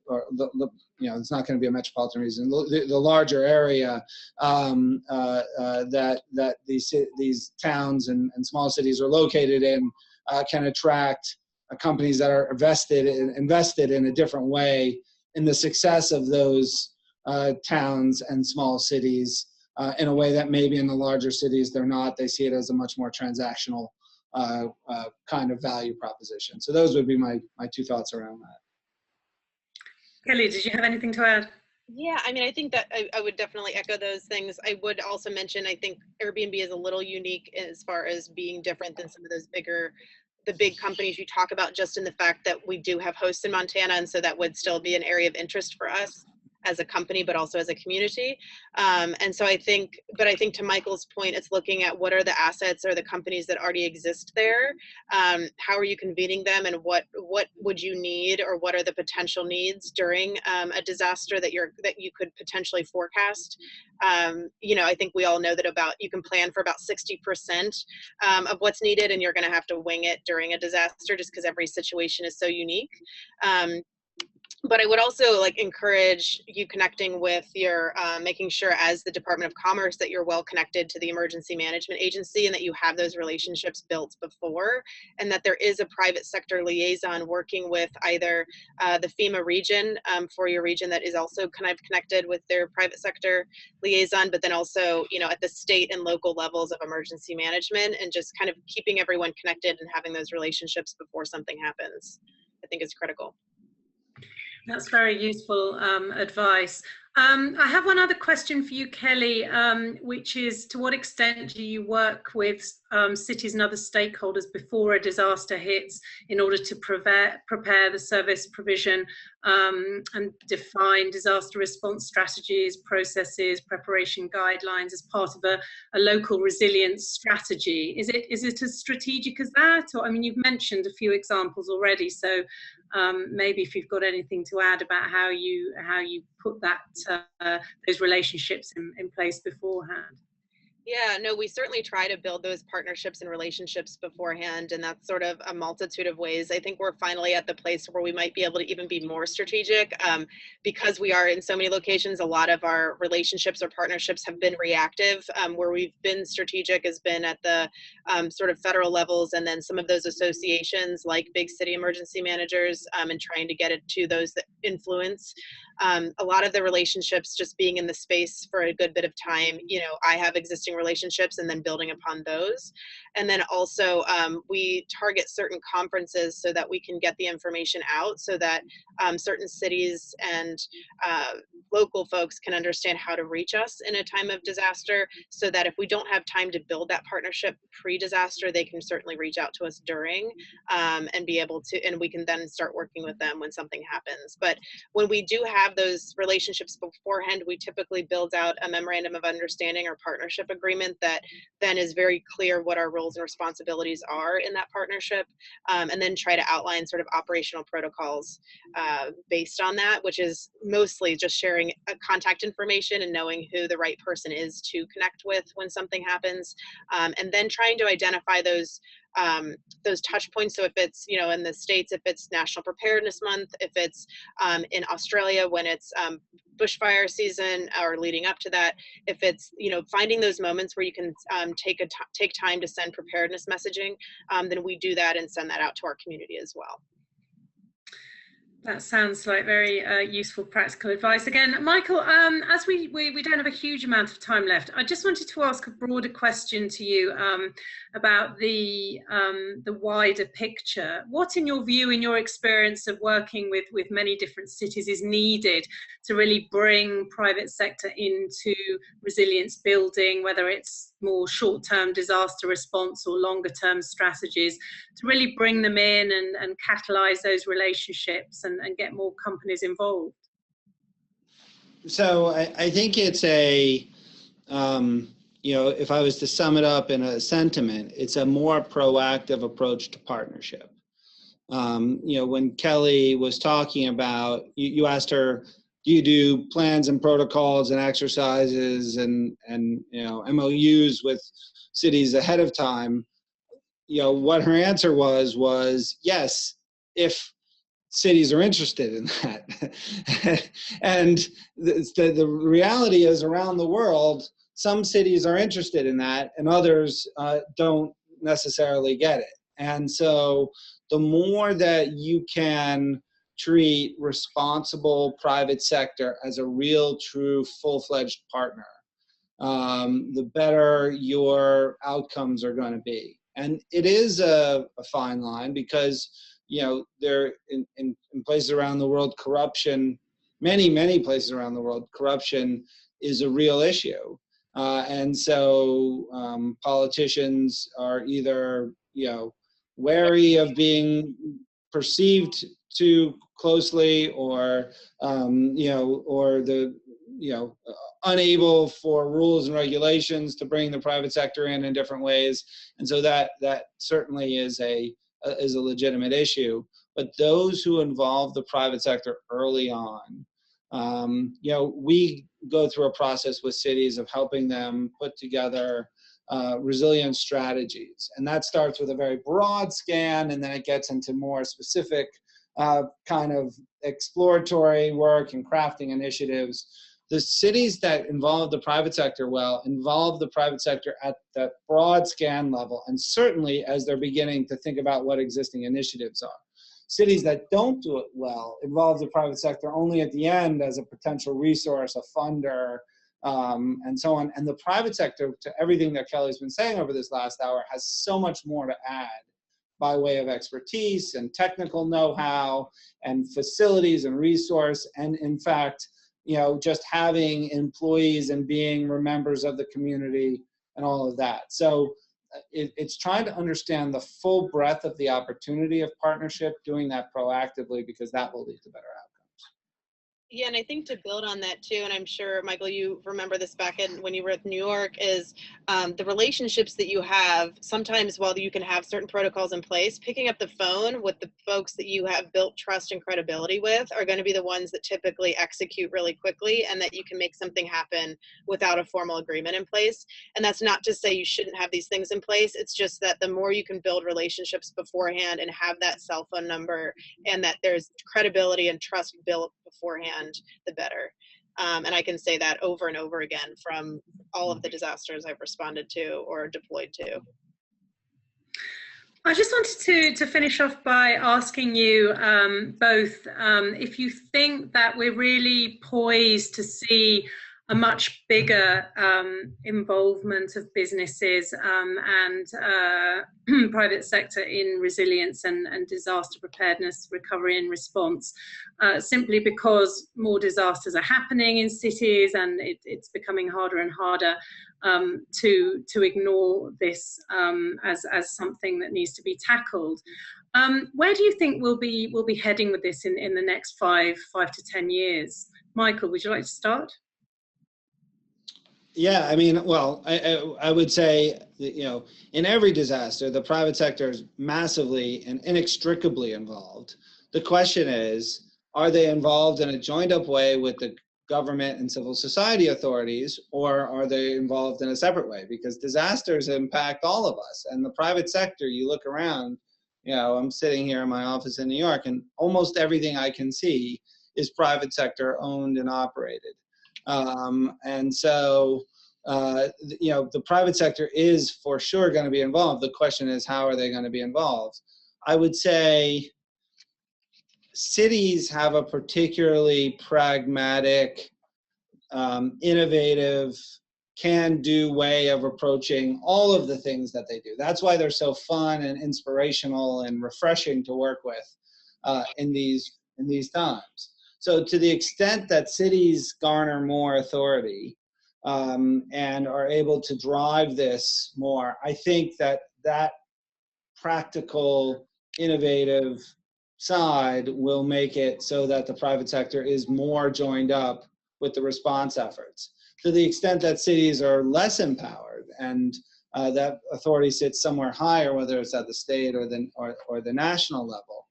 C: you know, it's not going to be a metropolitan region, the larger area that these towns and small cities are located in can attract companies that are invested in a different way in the success of those towns and small cities in a way that maybe in the larger cities they're not. They see it as a much more transactional kind of value proposition. So those would be my two thoughts around that.
A: Kellie, did you have anything to add?
B: Yeah, I mean, I think that I would definitely echo those things. I would also mention, I think Airbnb is a little unique as far as being different than some of those the big companies you talk about, just in the fact that we do have hosts in Montana, and so that would still be an area of interest for us as a company, but also as a community. And so I think to Michael's point, it's looking at what are the assets or the companies that already exist there. How are you convening them, and what would you need, or what are the potential needs during a disaster that you could potentially forecast? You know, I think we all know that you can plan for about 60% of what's needed, and you're going to have to wing it during a disaster, just because every situation is so unique. But I would also encourage you connecting with your, making sure as the Department of Commerce that you're well connected to the emergency management agency, and that you have those relationships built before, and that there is a private sector liaison working with either the FEMA region for your region that is also kind of connected with their private sector liaison, but then also, you know, at the state and local levels of emergency management, and just kind of keeping everyone connected and having those relationships before something happens, I think is critical.
A: That's very useful advice. I have one other question for you, Kellie, which is, to what extent do you work with cities and other stakeholders before a disaster hits in order to prepare the service provision and define disaster response strategies, processes, preparation guidelines as part of a local resilience strategy? Is it as strategic as that? Or, I mean, you've mentioned a few examples already, so maybe if you've got anything to add about how you put those relationships in place beforehand.
B: Yeah, no, we certainly try to build those partnerships and relationships beforehand, and that's sort of a multitude of ways. I think we're finally at the place where we might be able to even be more strategic because we are in so many locations. A lot of our relationships or partnerships have been reactive. Where we've been strategic has been at the sort of federal levels, and then some of those associations like big city emergency managers, and trying to get it to those that influence. A lot of the relationships, just being in the space for a good bit of time, you know, I have existing relationships and then building upon those. And then also we target certain conferences so that we can get the information out, so that certain cities and local folks can understand how to reach us in a time of disaster, so that if we don't have time to build that partnership pre-disaster, they can certainly reach out to us during and be able to, and we can then start working with them when something happens. But when we do have those relationships beforehand, we typically build out a memorandum of understanding or partnership agreement that then is very clear what our roles and responsibilities are in that partnership, and then try to outline sort of operational protocols based on that, which is mostly just sharing contact information and knowing who the right person is to connect with when something happens, and then trying to identify those touch points. So if it's, you know, in the States, if it's National Preparedness Month, if it's in Australia when it's bushfire season or leading up to that, if it's, you know, finding those moments where you can take time to send preparedness messaging, then we do that and send that out to our community as well.
A: That sounds like very useful practical advice. Again, Michael, as we don't have a huge amount of time left, I just wanted to ask a broader question to you about the wider picture. What, in your view, in your experience of working with many different cities, is needed to really bring private sector into resilience building, whether it's more short-term disaster response or longer-term strategies to really bring them in and catalyze those relationships and get more companies involved?
C: So I think it's a, if I was to sum it up in a sentiment, it's a more proactive approach to partnership. When Kellie was talking about, you asked her, do you do plans and protocols and exercises and MOUs with cities ahead of time? What her answer was yes, if cities are interested in that. And the reality is, around the world, some cities are interested in that and others don't necessarily get it. And so the more that you can treat responsible private sector as a real, true, full-fledged partner, the better your outcomes are going to be. And it is a fine line because, there in places around the world, corruption, many places around the world, corruption is a real issue. And so politicians are either, wary of being perceived too closely, or unable for rules and regulations to bring the private sector in different ways. And so that certainly is a legitimate issue. But those who involve the private sector early on, we go through a process with cities of helping them put together resilience strategies. And that starts with a very broad scan, and then it gets into more specific kind of exploratory work and crafting initiatives. The cities that involve the private sector well involve the private sector at that broad scan level, and certainly as they're beginning to think about what existing initiatives are. Cities that don't do it well involve the private sector only at the end as a potential resource, a funder, and so on. And the private sector, to everything that Kellie's been saying over this last hour, has so much more to add by way of expertise and technical know-how and facilities and resource, and in fact, just having employees and being members of the community and all of that. So it's trying to understand the full breadth of the opportunity of partnership, doing that proactively, because that will lead to better outcomes.
B: Yeah, and I think to build on that too, and I'm sure, Michael, you remember this back in when you were at New York, is the relationships that you have. Sometimes while you can have certain protocols in place, picking up the phone with the folks that you have built trust and credibility with are going to be the ones that typically execute really quickly, and that you can make something happen without a formal agreement in place. And that's not to say you shouldn't have these things in place. It's just that the more you can build relationships beforehand and have that cell phone number, and that there's credibility and trust built beforehand, the better. And I can say that over and over again from all of the disasters I've responded to or deployed to.
A: I just wanted to finish off by asking you both if you think that we're really poised to see a much bigger involvement of businesses and private sector in resilience and disaster preparedness, recovery and response, simply because more disasters are happening in cities, and it's becoming harder and harder to ignore this as something that needs to be tackled. Where do you think we'll be heading with this in the next 5 to 10 years? Michael, would you like to start?
C: Yeah, I mean, well, I would say that, in every disaster, the private sector is massively and inextricably involved. The question is, are they involved in a joined up way with the government and civil society authorities, or are they involved in a separate way? Because disasters impact all of us. And the private sector, you look around, I'm sitting here in my office in New York, and almost everything I can see is private sector owned and operated. And so, the private sector is for sure going to be involved. The question is, how are they going to be involved? I would say cities have a particularly pragmatic, innovative, can-do way of approaching all of the things that they do. That's why they're so fun and inspirational and refreshing to work with in these times. So to the extent that cities garner more authority, and are able to drive this more, I think that that practical, innovative side will make it so that the private sector is more joined up with the response efforts. To the extent that cities are less empowered and that authority sits somewhere higher, whether it's at the state or the national level,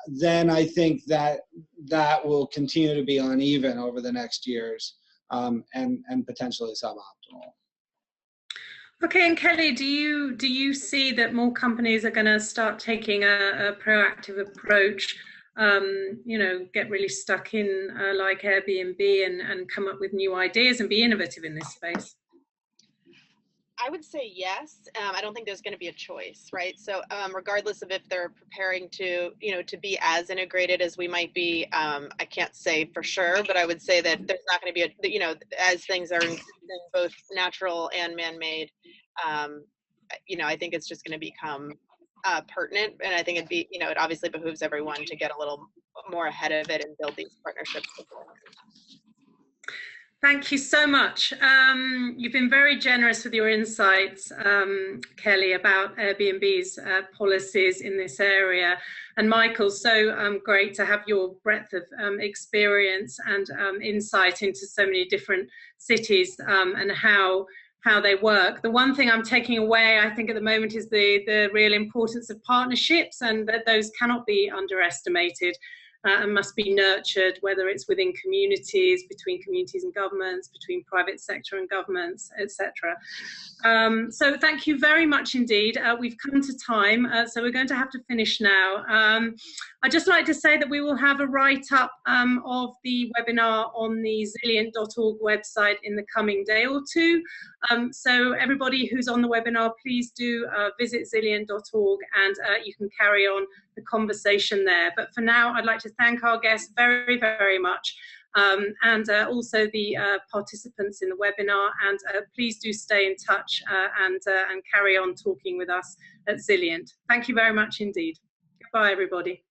C: then I think that that will continue to be uneven over the next years, and potentially suboptimal.
A: Okay, and Kellie, do you see that more companies are going to start taking a proactive approach? Get really stuck in like Airbnb and come up with new ideas and be innovative in this space?
B: I would say yes. I don't think there's going to be a choice, right? So regardless of if they're preparing to, to be as integrated as we might be, I can't say for sure, but I would say that there's not going to be as things are both natural and man-made, I think it's just going to become pertinent. And I think it obviously behooves everyone to get a little more ahead of it and build these partnerships.
A: Thank you so much. You've been very generous with your insights, Kellie, about Airbnb's policies in this area. And Michael, so great to have your breadth of experience and insight into so many different cities and how they work. The one thing I'm taking away, I think, at the moment is the real importance of partnerships, and that those cannot be underestimated. And must be nurtured, whether it's within communities, between communities and governments, between private sector and governments, etc. So thank you very much indeed. We've come to time, so we're going to have to finish now. I'd just like to say that we will have a write-up of the webinar on the zilliant.org website in the coming day or two. So everybody who's on the webinar, please do visit zilliant.org, and you can carry on the conversation there. But for now, I'd like to thank our guests very, very much, and also the participants in the webinar. And please do stay in touch and carry on talking with us at Zilliant. Thank you very much indeed. Goodbye, everybody.